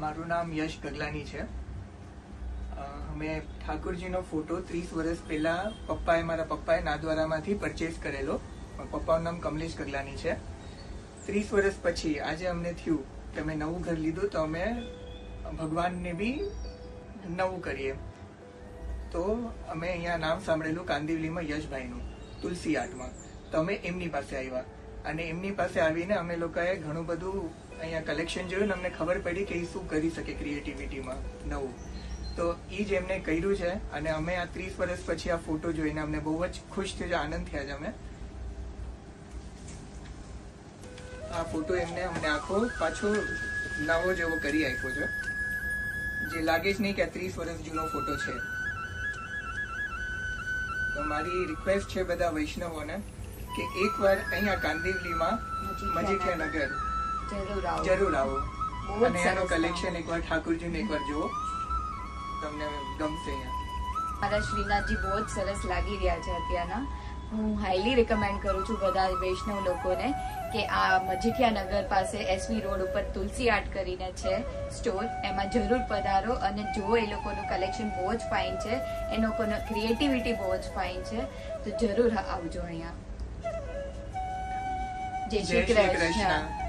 મારું નામ યશ ગગલાની છે. અમે ઠાકોરજીનો ફોટો 30 વર્ષ પહેલા મારા પપ્પાએ નાદવારામાંથી પરચેસ કરેલો. પપ્પાનું નામ કમલેશ ગગલાની છે. 30 વર્ષ પછી આજે અમને થયું કે અમે નવું ઘર લીધું તો અમે ભગવાનને બી નવું કરીએ. તો અમે અહીંયા નામ સાંભળેલું કાંદિવલીમાં યશભાઈનું તુલસી આર્ટમાં. તો અમે એમની પાસે આવ્યા અને એમની પાસે આવીને અમે લોકોએ ઘણું બધું અહીંયા કલેક્શન જોયું ને અમને ખબર પડી કે એ શું કરી શકે ક્રિએટિવિટીમાં નવું. તો એ જ એમને કર્યું છે અને અમે આ 30 વર્ષ પછી આ ફોટો જોઈને અમને બહુ જ ખુશ થયો છે, આનંદ થયા છે. અમે આ ફોટો એમને અમને આખો પાછો નવો જેવો કરી આપ્યો છે, જે લાગે જ નહીં કે આ 30 વર્ષ જૂનો ફોટો છે. તો મારી રિક્વેસ્ટ છે બધા વૈષ્ણવોને કે એકવાર અહીંયા કાંદિવલીમાં મજીઠિયા નગર જરૂર આવો અને એનો કલેક્શન એકવાર ઠાકોરજીને એકવાર જુઓ, તમને ગમશે. મારા શ્રીનાથજી બહુ જ સરસ લાગી રહ્યા છે અત્યારના. હું હાઈલી રેકમેન્ડ કરું છું બધા વૈષ્ણવ લોકોને કે આ મજીઠિયા નગર પાસે એસવી રોડ ઉપર તુલસી આર્ટ કરીને છે સ્ટોર, એમાં જરૂર પધારો અને જુઓ. એ લોકોનું કલેક્શન બહુ જ ફાઇન છે, એ લોકોનો ક્રિએટિવિટી બહુ જ ફાઇન છે. તો જરૂર આવજો અહીંયા. જય શ્રી કૃષ્ણ.